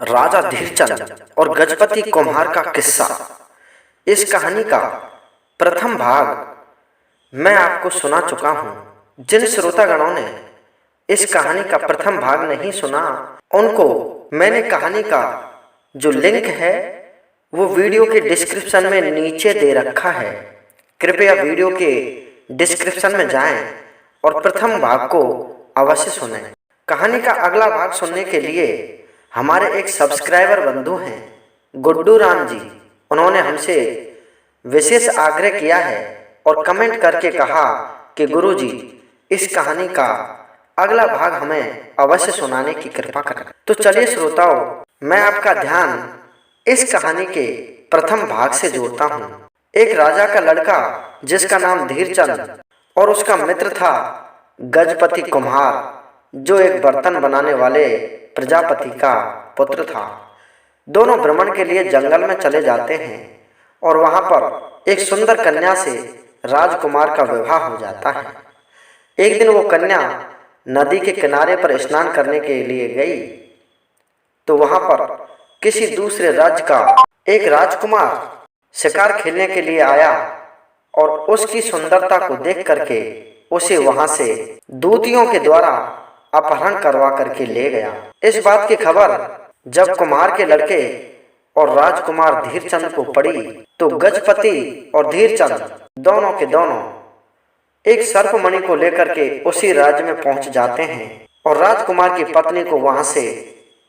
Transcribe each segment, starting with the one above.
राजा धीरचंद और गजपति कुम्हार का किस्सा। इस कहानी का प्रथम भाग मैं आपको सुना चुका हूँ। जिन श्रोतागणों ने इस कहानी का प्रथम भाग नहीं सुना, उनको मैंने कहानी का जो लिंक है वो वीडियो के डिस्क्रिप्शन में नीचे दे रखा है। कृपया वीडियो के डिस्क्रिप्शन में जाएं और प्रथम भाग को अवश्य सुनें। कहानी का अगला भाग सुनने के लिए हमारे एक सब्सक्राइबर बंधु हैं गुड्डू राम जी। उन्होंने हमसे विशेष आग्रह किया है और कमेंट करके कहा कि गुरुजी इस कहानी का अगला भाग हमें अवश्य सुनाने की कृपा करें। तो चलिए श्रोताओं, मैं आपका ध्यान इस कहानी के प्रथम भाग से जोड़ता हूँ। एक राजा का लड़का जिसका नाम धीरचंद और उसका मित्र था गजपति कुम्हार, जो एक बर्तन बनाने वाले प्रजापति का पुत्र था। दोनों भ्रमण के लिए जंगल में चले जाते हैं और वहां पर एक सुंदर कन्या से राजकुमार का विवाह हो जाता है। एक दिन वो कन्या नदी के किनारे पर स्नान करने के लिए गई तो वहां पर किसी दूसरे राज्य का एक राजकुमार शिकार खेलने के लिए आया और उसकी सुंदरता को देख करके उसे वहां से दूतियों के द्वारा अपहरण करवा करके ले गया। इस बात की खबर जब कुम्हार के लड़के और राजकुमार धीरचंद को पड़ी तो गजपति और धीरचंद दोनों के दोनों एक सर्पमणि को लेकर के उसी राज्य में पहुंच जाते हैं और राजकुमार की पत्नी को वहां से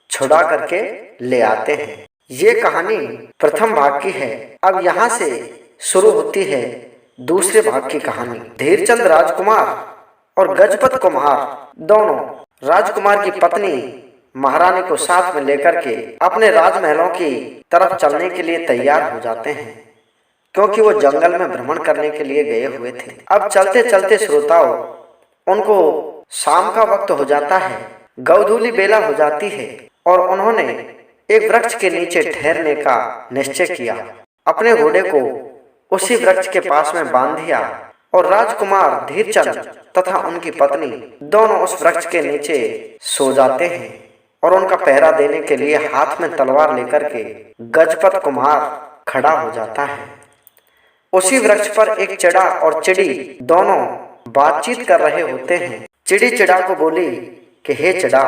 छुड़ा करके ले आते हैं। ये कहानी प्रथम भाग की है। अब यहाँ से शुरू होती है दूसरे भाग की कहानी। धीरचंद राजकुमार और गजपत कुम्हार दोनों राजकुमार की पत्नी महारानी को साथ में लेकर के अपने राजमहलों की तरफ चलने के लिए तैयार हो जाते हैं, क्योंकि वो जंगल में भ्रमण करने के लिए गए हुए थे। अब चलते चलते श्रोताओं, उनको शाम का वक्त हो जाता है, गोधूली बेला हो जाती है और उन्होंने एक वृक्ष के नीचे ठहरने का निश्चय किया। अपने घोड़े को उसी वृक्ष के पास में बांध दिया और राजकुमार धीरचंद तथा उनकी पत्नी दोनों उस वृक्ष के नीचे सो जाते हैं और उनका पहरा देने के लिए हाथ में तलवार लेकर के गजपत कुम्हार खड़ा हो जाता है। उसी वृक्ष पर एक चिड़ा और चिड़ी दोनों बातचीत कर रहे होते हैं। चिड़ी चिड़ा को बोली कि हे चिड़ा,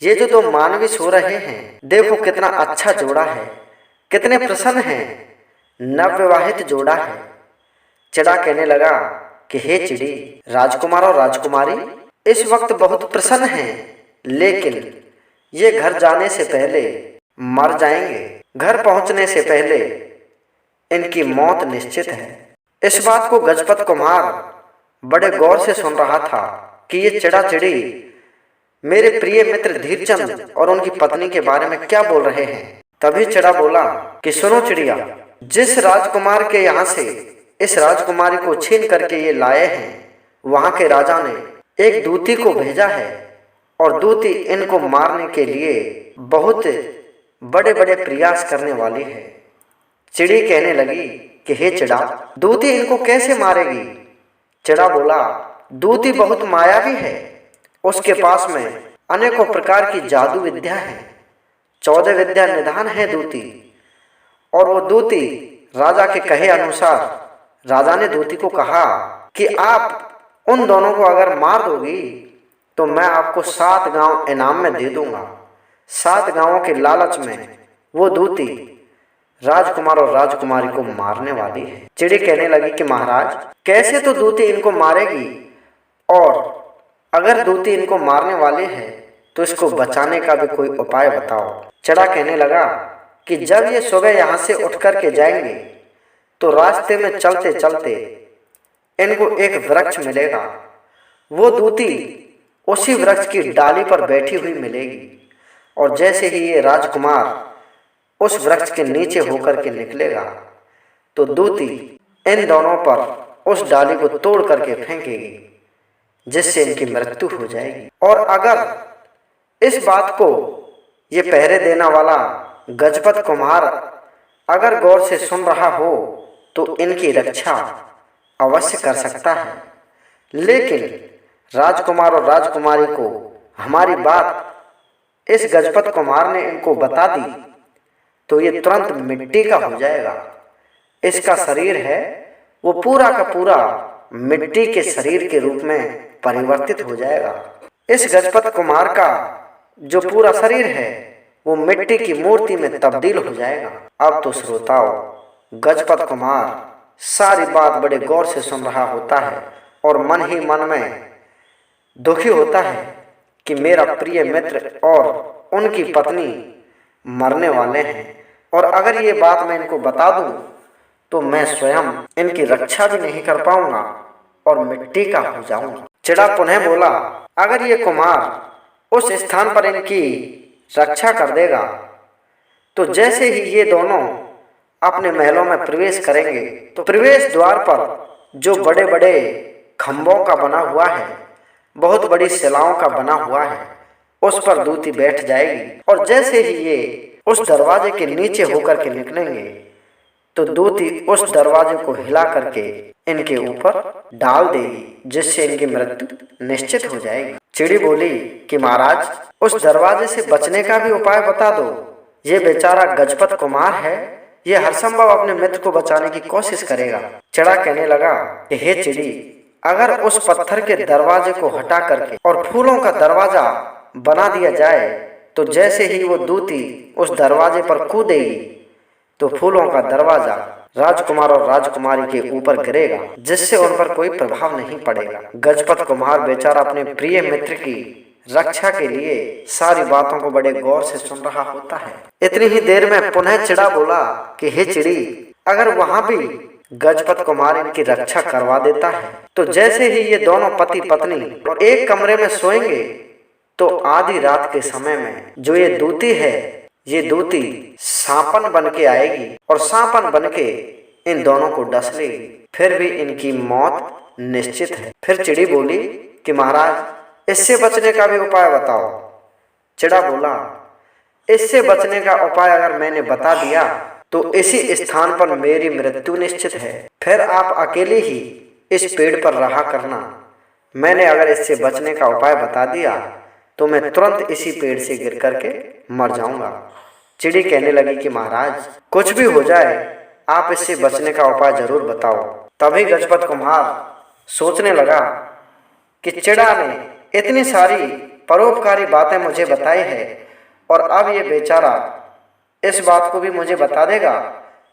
ये जो दो मानवी सो रहे हैं, देखो कितना अच्छा जोड़ा है, कितने प्रसन्न हैं, नवविवाहित जोड़ा है। चिड़ा कहने लगा कि हे चिड़ी, राजकुमार और राजकुमारी इस वक्त बहुत प्रसन्न हैं, लेकिन ये घर जाने से पहले मर जाएंगे। घर पहुंचने से पहले इनकी मौत निश्चित है। इस बात को गजपत कुम्हार बड़े गौर से सुन रहा था कि ये चिड़ा चिड़ी मेरे प्रिय मित्र धीरचंद और उनकी पत्नी के बारे में क्या बोल रहे हैं। तभी चिड़ा बोला कि सुनो चिड़िया, जिस राजकुमार के यहाँ से इस राजकुमारी को छीन करके ये लाए हैं, वहां के राजा ने एक दूती को भेजा है और दूती इनको मारने के लिए बहुत बड़े बड़े प्रयास करने वाली है। चिड़ी कहने लगी कि हे चिड़ा, दूती इनको कैसे मारेगी। चिड़ा बोला, दूती बहुत मायावी है, उसके पास में अनेकों प्रकार की जादू विद्या है, 14 विद्या निधान है दूती। और वो दूती राजा के कहे अनुसार राजा ने दूती को कहा कि आप उन दोनों को अगर मार दोगी तो मैं आपको 7 गांव इनाम में दे दूंगा। 7 गांवों के लालच में वो दूती राजकुमार और राजकुमारी को मारने वाली है। चिड़ी कहने लगी कि महाराज, कैसे तो दूती इनको मारेगी, और अगर दूती इनको मारने वाली है तो इसको बचाने का भी कोई उपाय बताओ। चिड़ा कहने लगा कि जब ये सुबह यहाँ से उठ कर के जाएंगे तो रास्ते में चलते चलते इनको एक वृक्ष मिलेगा। वो दूती उसी वृक्ष की डाली पर बैठी हुई मिलेगी और जैसे ही ये राजकुमार उस वृक्ष के नीचे होकर के निकलेगा तो दूती इन दोनों पर उस डाली को तोड़ करके फेंकेगी, जिससे इनकी मृत्यु हो जाएगी। और अगर इस बात को ये पहरे देने वाला गजपत कुम्हार अगर गौर से सुन रहा हो तो इनकी रक्षा अवश्य कर सकता है, लेकिन राजकुमार और राजकुमारी को हमारी बात इस गजपत कुमार ने इनको बता दी तो ये तुरंत मिट्टी का हो जाएगा। इसका शरीर है वो पूरा का पूरा मिट्टी के शरीर के रूप में परिवर्तित हो जाएगा। इस गजपत कुमार का जो पूरा शरीर है वो मिट्टी की मूर्ति में तब्दील हो जाएगा। अब तो श्रोताओ, गजपत कुमार सारी बात बड़े गौर से सुन रहा होता है और मन ही मन में दुखी होता है कि मेरा प्रिय मित्र और उनकी पत्नी मरने वाले हैं, और अगर ये बात मैं इनको बता दूं तो मैं स्वयं इनकी रक्षा भी नहीं कर पाऊंगा और मिट्टी का हो जाऊंगा। चिड़ा पुनः बोला, अगर ये कुमार उस स्थान पर इनकी रक्षा कर देगा तो जैसे ही ये दोनों अपने महलों में प्रवेश करेंगे तो प्रवेश द्वार पर जो बड़े बड़े खंभों का बना हुआ है, बहुत बड़ी शिलाओं का बना हुआ है, उस पर दूती बैठ जाएगी और जैसे ही ये उस दरवाजे के नीचे होकर के निकलेंगे तो दूती उस दरवाजे को हिला करके इनके ऊपर डाल देगी, जिससे इनकी मृत्यु निश्चित हो जाएगी। चिड़ी बोली कि महाराज, उस दरवाजे से बचने का भी उपाय बता दो। ये बेचारा गजपत कुमार है, ये हर संभव अपने मित्र को बचाने की कोशिश करेगा। चिड़ा कहने लगा कि हे चिड़ी, अगर उस पत्थर के दरवाजे को हटा करके और फूलों का दरवाजा बना दिया जाए तो जैसे ही वो दूती उस दरवाजे पर कूदेगी तो फूलों का दरवाजा राजकुमार और राजकुमारी के ऊपर गिरेगा, जिससे उन पर कोई प्रभाव नहीं पड़ेगा। गजपत कुमार बेचारा अपने प्रिय मित्र की रक्षा के लिए सारी बातों को बड़े गौर से सुन रहा होता है। इतनी ही देर में पुनः चिड़ा बोला कि हे चिड़ी, अगर वहां भी गजपत कुमार इनकी रक्षा करवा देता है तो जैसे ही ये दोनों पति पत्नी और एक कमरे में सोएंगे तो आधी रात के समय में जो ये दूती है, ये दूती सांपन बन के आएगी और सांपन बन के इन दोनों को डस लेगी, फिर भी इनकी मौत निश्चित है। फिर चिड़ी बोली कि महाराज, इससे बचने का भी उपाय बताओ। चिड़ा बोला, इससे बचने का उपाय अगर मैंने बता दिया तो इसी स्थान पर मेरी मृत्यु निश्चित है, फिर आप अकेले ही इस पेड़ पर रहा करना। मैंने अगर इससे बचने का उपाय बता दिया तो मैं तुरंत इसी पेड़ से गिर करके मर जाऊंगा। चिड़ी कहने लगी कि महाराज, कुछ भी हो जाए आप इससे बचने का उपाय जरूर बताओ। तभी गजपत कुमार सोचने लगा कि चिड़ा ने इतनी सारी परोपकारी बातें मुझे बताई है और अब ये बेचारा इस बात को भी मुझे बता देगा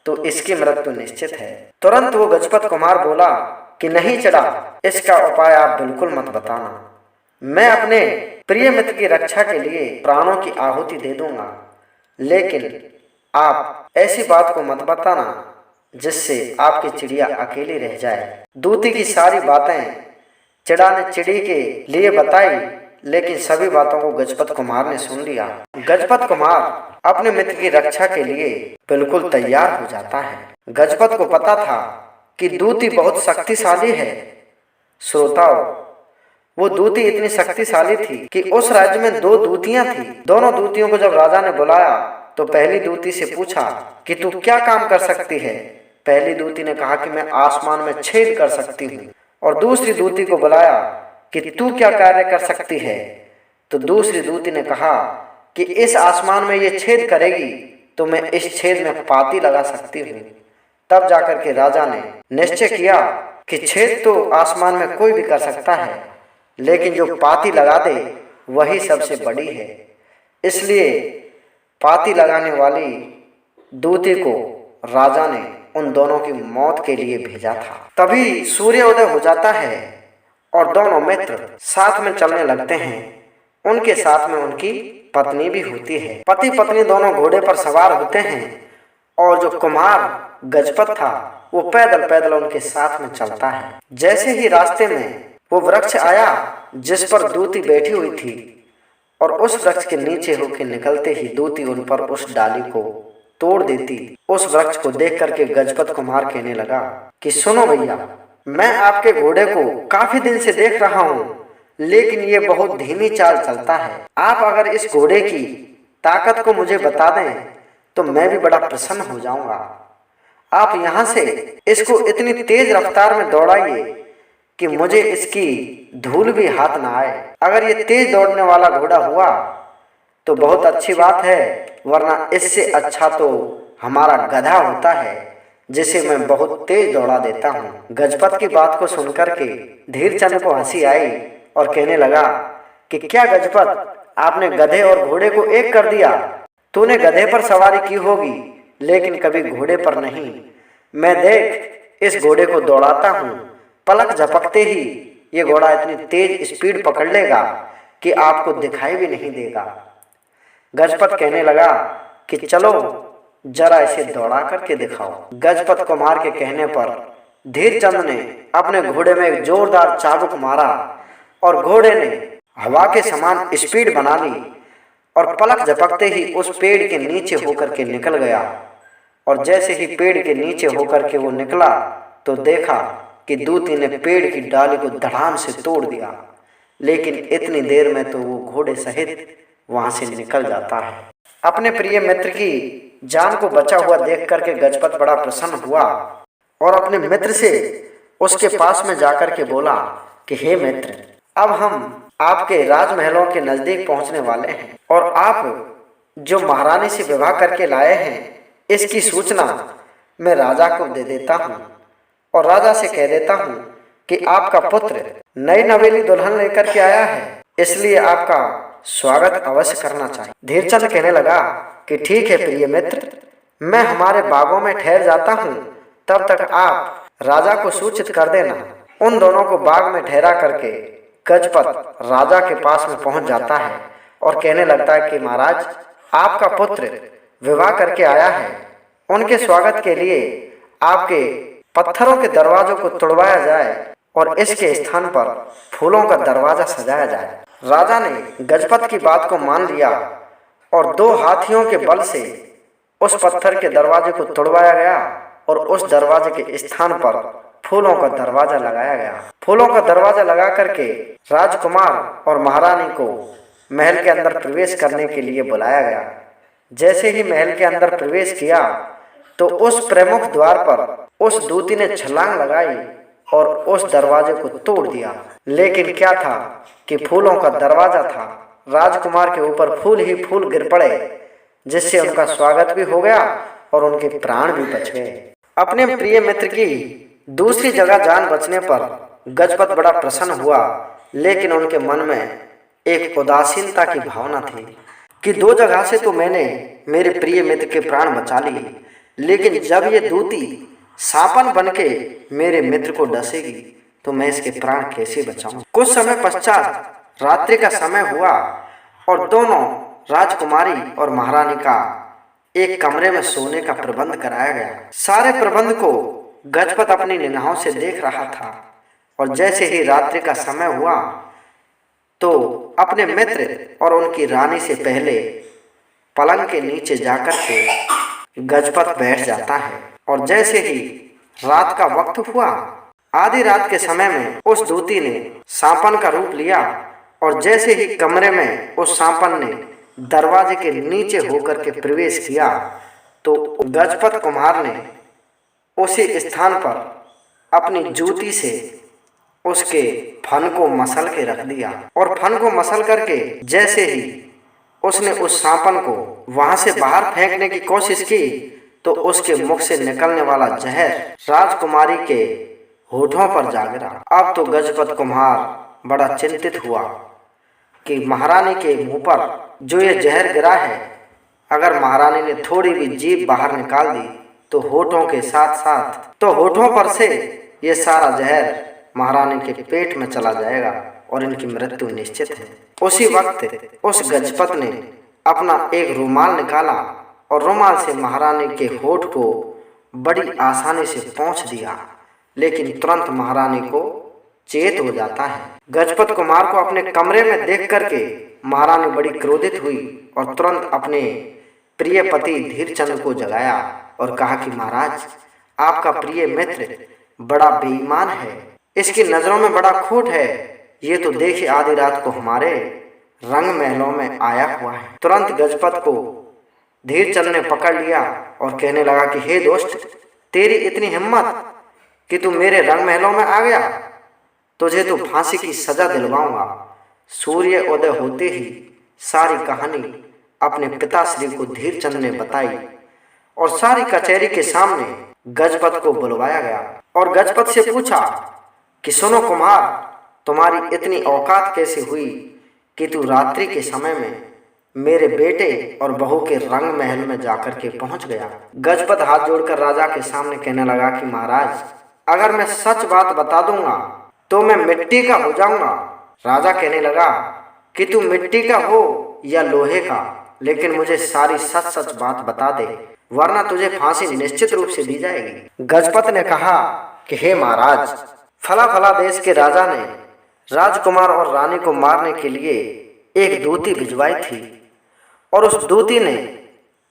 तो इसकी मृत्यु निश्चित है। तुरंत वो गजपत कुमार बोला कि नहीं चिड़ा, इसका उपाय आप बिल्कुल मत बताना। मैं अपने प्रिय मित्र की रक्षा के लिए प्राणों की आहुति दे दूंगा, लेकिन आप ऐसी बात को मत बताना जिससे आपकी चिड़िया अकेली रह जाए। दूती की सारी बातें चिड़ा ने चिड़ी के लिए बताई, लेकिन सभी बातों को गजपत कुमार ने सुन लिया। गजपत कुमार अपने मित्र की रक्षा के लिए बिल्कुल तैयार हो जाता है। गजपत को पता था कि दूती बहुत शक्तिशाली है। श्रोताओ, वो दूती इतनी शक्तिशाली थी कि उस राज्य में 2 दूतियां थी। दोनों दूतियों को जब राजा ने बुलाया तो पहली दूती से पूछा कि तू क्या काम कर सकती है। पहली दूती ने कहा कि मैं आसमान में छेद कर सकती हूँ, और दूसरी दूती को बुलाया कि तू क्या कार्य कर सकती है। तो दूसरी दूती ने कहा कि इस आसमान में ये छेद करेगी तो मैं इस छेद में पाती लगा सकती हूँ। तब जाकर के राजा ने निश्चय किया कि छेद तो आसमान में कोई भी कर सकता है, लेकिन जो पाती लगा दे वही सबसे बड़ी है। इसलिए पाती लगाने वाली दूती को राजा ने उन दोनों की मौत के लिए भेजा था। तभी सूर्योदय हो जाता है और दोनों मित्र साथ में चलने लगते हैं। उनके साथ में उनकी पत्नी भी होती है। पति पत्नी दोनों घोड़े पर सवार होते हैं और जो कुमार गजपत था वो पैदल पैदल उनके साथ में चलता है। जैसे ही रास्ते में वो वृक्ष आया जिस पर दूती बैठी हुई थी, और उस वृक्ष के नीचे होकर निकलते ही दूती उन पर उस डाली को तोड़ देती। उस वृक्ष को देख करके गजपत कुमार कहने लगा कि सुनो भैया, मैं आपके घोड़े को काफी दिन से देख रहा हूँ, लेकिन ये बहुत धीमी चाल चलता है। आप अगर इस घोड़े की ताकत को मुझे बता दें तो मैं भी बड़ा प्रसन्न हो जाऊंगा। आप यहाँ से इसको इतनी तेज रफ्तार में दौड़ाइए कि मुझे इसकी धूल भी हाथ ना आए। अगर ये तेज दौड़ने वाला घोड़ा हुआ तो बहुत अच्छी बात है, वरना इससे अच्छा तो हमारा गधा होता है जिसे मैं बहुत तेज दौड़ा देता हूँ। गजपत की बात को सुनकर के धीरचंद को हंसी आई और कहने लगा कि क्या गजपत, आपने गधे और घोड़े को एक कर दिया। तूने गधे पर सवारी की होगी लेकिन कभी घोड़े पर नहीं। मैं देख इस घोड़े को दौड़ाता हूँ, पलक झपकते ही ये घोड़ा इतनी तेज स्पीड पकड़ लेगा कि आपको दिखाई भी नहीं देगा। गजपत कहने लगा कि चलो जरा इसे दौड़ा करके दिखाओ। गजपत कुम्हार के कहने पर धीरचंद ने अपने घोड़े में एक जोरदार चाबुक मारा और घोड़े ने हवा के समान स्पीड बना ली और पलक झपकते ही उस पेड़ के नीचे होकर के निकल गया। और जैसे ही पेड़ के नीचे होकर के वो निकला तो देखा कि दूती ने पेड़ की डाली को धड़ाम से तोड़ दिया, लेकिन इतनी देर में तो वो घोड़े सहित वहां से निकल जाता है। अपने प्रिय मित्र की जान को बचा हुआ देख करके गजपत बड़ा प्रसन्न हुआ और अपने मित्र से उसके पास में जाकर के बोला कि हे मित्र, अब हम आपके राजमहलों के नजदीक पहुंचने वाले हैं और आप जो महारानी से विवाह करके लाए हैं इसकी सूचना मैं राजा को दे देता हूं और राजा से कह देता हूं कि आपका पुत्र नई नवेली दुल्हन लेकर के आया है, इसलिए आपका स्वागत अवश्य करना चाहिए। धीरचंद कहने लगा कि ठीक है प्रिय मित्र, मैं हमारे बागों में ठहर जाता हूँ, तब तक आप राजा को सूचित कर देना। उन दोनों को बाग में ठहरा करके गजपत राजा के पास में पहुंच जाता है और कहने लगता है कि महाराज, आपका पुत्र विवाह करके आया है, उनके स्वागत के लिए आपके पत्थरों के दरवाजों को तोड़वाया जाए और इसके स्थान पर फूलों का दरवाजा सजाया जाए। राजा ने गजपत की बात को मान लिया और 2 हाथियों के बल से उस पत्थर के दरवाजे को तोड़वाया गया और उस दरवाजे के स्थान पर फूलों का दरवाजा लगाया गया। फूलों का दरवाजा लगा करके राजकुमार और महारानी को महल के अंदर प्रवेश करने के लिए बुलाया गया। जैसे ही महल के अंदर प्रवेश किया तो उस प्रमुख द्वार पर उस दूती ने छलांग लगाई और उस दरवाजे को तोड़ दिया। लेकिन क्या था कि फूलों का दरवाजा था, राजकुमार के ऊपर फूल ही फूल गिर पड़े, जिससे उनका स्वागत भी हो गया और उनके प्राण भी बच गए। अपने प्रिय मित्र की दूसरी जगह जान बचने पर गजपत बड़ा प्रसन्न हुआ, लेकिन उनके मन में एक उदासीनता की भावना थी कि 2 जगह से तो मैंने मेरे प्रिय मित्र के प्राण बचा लिए, लेकिन जब ये दूती सांपन बनके मेरे मित्र को डसेगी तो मैं इसके प्राण कैसे बचाऊं। कुछ समय पश्चात रात्रि का समय हुआ और दोनों राजकुमारी और महारानी का एक कमरे में सोने का प्रबंध कराया गया। सारे प्रबंध को गजपत अपनी निगाहों से देख रहा था और जैसे ही रात्रि का समय हुआ तो अपने मित्र और उनकी रानी से पहले पलंग के नीचे जाकर के गजपत बैठ जाता है। और जैसे ही रात का वक्त हुआ, आधी रात के समय में उस दूती ने सांपन का रूप लिया और जैसे ही कमरे में उस सांपन ने दरवाजे के नीचे होकर के प्रवेश किया तो गजपत कुम्हार ने उसी स्थान पर अपनी जूती से उसके फन को मसल के रख दिया और फन को मसल करके जैसे ही उसने उस सांपन को वहां से बाहर फेंकने की कोशिश की तो उसके मुख से निकलने वाला जहर राजकुमारी के होठों पर जा गिरा। अब तो गजपत कुम्हार बड़ा चिंतित हुआ कि महारानी के मुंह पर जो ये जहर गिरा है, अगर महारानी ने थोड़ी भी जीभ बाहर निकाल दी तो होठों के साथ साथ होठों पर से ये सारा जहर महारानी के पेट में चला जाएगा और इनकी मृत्यु निश्चित है। उसी वक्त उस गजपत ने अपना एक रुमाल निकाला और रुमाल से महारानी के होठ को बड़ी आसानी से पोंछ दिया, लेकिन तुरंत महारानी को चेत हो जाता है। गजपत कुमार को अपने कमरे में देख करके महारानी बड़ी क्रोधित हुई और तुरंत अपने प्रिय पति धीरचंद को जगाया और कहा कि महाराज, आपका प्रिय मित्र बड़ा बेईमान है, इसकी नजरों में बड़ा खोट है। ये तो देखिए आधी रात को हमारे रंग महलों में आया हुआ है। तुरंत गजपत को धीरचंद ने पकड़ लिया और कहने लगा कि हे दोस्त, तेरी इतनी हिम्मत कि तू मेरे रंग महलों में आ गया, तुझे तो फांसी की सजा दिलवाऊंगा। सूर्य उदय होते ही सारी कहानी अपने पिताश्री को धीरचंद ने बताई और सारी कचहरी के सामने गजपत को बुलवाया गया और गजपत से पूछा कि सुनो कुम्हार, तुम्हारी इतनी औकात कैसे हुई कि तू रात्रि के समय में मेरे बेटे और बहू के रंग महल में जाकर के पहुंच गया। गजपत हाथ जोड़कर राजा के सामने कहने लगा कि महाराज, अगर मैं सच बात बता दूंगा तो मैं मिट्टी का हो जाऊंगा। राजा कहने लगा कि तू मिट्टी का हो या लोहे का, लेकिन मुझे सारी सच सच बात बता दे, वरना तुझे फांसी निश्चित रूप से दी जाएगी। गजपत ने कहा कि हे महाराज, फला फला देश के राजा ने राजकुमार और रानी को मारने के लिए एक दूती भिजवाई थी और उस दूती ने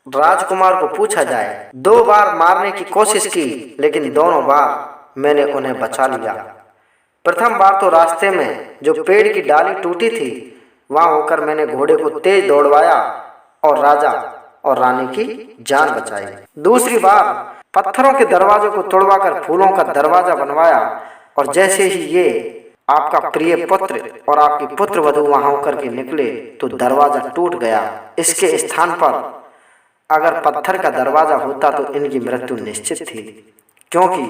राजकुमार को पूछा जाए। 2 बार मारने की कोशिश की, लेकिन दोनों बार मैंने उन्हें बचा लिया। प्रथम बार तो रास्ते में जो पेड़ की डाली टूटी थी वहां होकर मैंने घोड़े को तेज दौड़वाया और राजा और रानी की जान बचाई। दूसरी बार पत्थरों के दरवाजे को तोड़वाकर फूलों का दरवाजा बनवाया और जैसे ही ये आपका प्रिय पुत्र और आपकी पुत्र वधू वहां होकर के निकले तो दरवाजा टूट गया। इसके स्थान पर अगर पत्थर का दरवाजा होता तो इनकी मृत्यु निश्चित थी, क्योंकि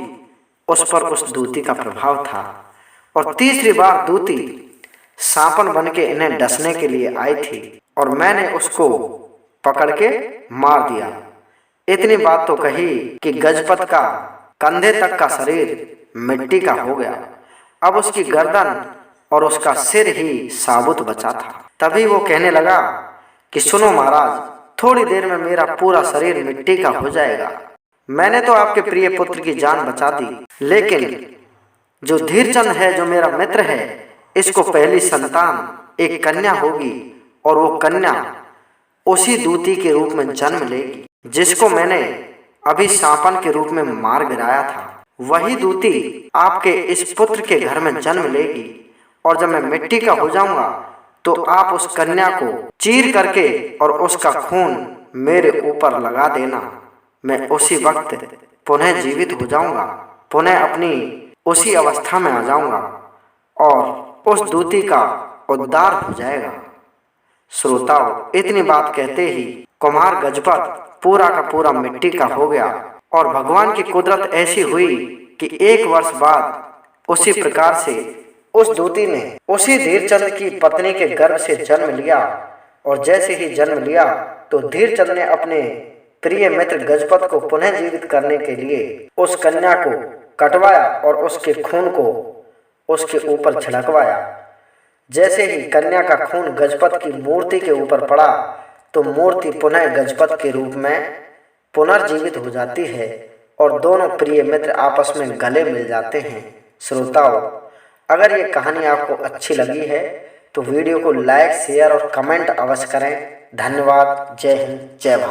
उस पर उस दूती का प्रभाव था। और तीसरी बार दूती सांपन बन के इन्हें डसने के लिए आई थी और मैंने उसको पकड़ के मार दिया। इतनी बात तो कही कि गजपत का कंधे तक का शरीर मिट्टी का हो गया। अब उसकी गर्दन और उसका सिर ही साबुत बचा था। तभी वो कहने लगा कि सुनो महाराज, थोड़ी देर में मेरा पूरा शरीर मिट्टी का हो जाएगा। मैंने तो आपके प्रिय पुत्र की जान बचा दी, लेकिन जो धीरचंद है, जो मेरा मित्र है, इसको पहली संतान एक कन्या होगी और वो कन्या उसी दूती के रूप में जन्म लेगी जिसको मैंने अभी सांपन के रूप में मार गिराया था। वही दूती आपके इस पुत्र के घर में जन्म लेगी और जब मैं मिट्टी का हो जाऊंगा तो आप उस कन्या को चीर करके और उसका खून मेरे ऊपर लगा देना। मैं उसी वक्त पुनः जीवित हो जाऊंगा, पुनः अपनी उसी अवस्था में आ जाऊंगा और उस दूती का उद्धार हो जाएगा। श्रोताओं, इतनी बात कहते ही कुम्हार गजपत पूरा का पूरा मिट्टी का हो गया और भगवान की कुदरत ऐसी हुई कि 1 वर्ष बाद उसी प्रकार से उस दूती ने उसी धीरचंद की पत्नी के गर्भ से जन्म लिया। और जैसे ही जन्म लिया तो धीरचंद ने अपने प्रिय मित्र गजपत को पुनः जीवित करने के लिए उस कन्या को कटवाया और उसके खून को उसके ऊपर छिड़कवाया। जैसे ही कन्या का खून गजपत की मूर्ति के ऊपर पड़ा तो मूर्ति पुनः गजपत के रूप में पुनर्जीवित हो जाती है और दोनों प्रिय मित्र आपस में गले मिल जाते हैं। श्रोताओं, अगर ये कहानी आपको अच्छी लगी है तो वीडियो को लाइक, शेयर और कमेंट अवश्य करें। धन्यवाद। जय हिंद, जय भारत।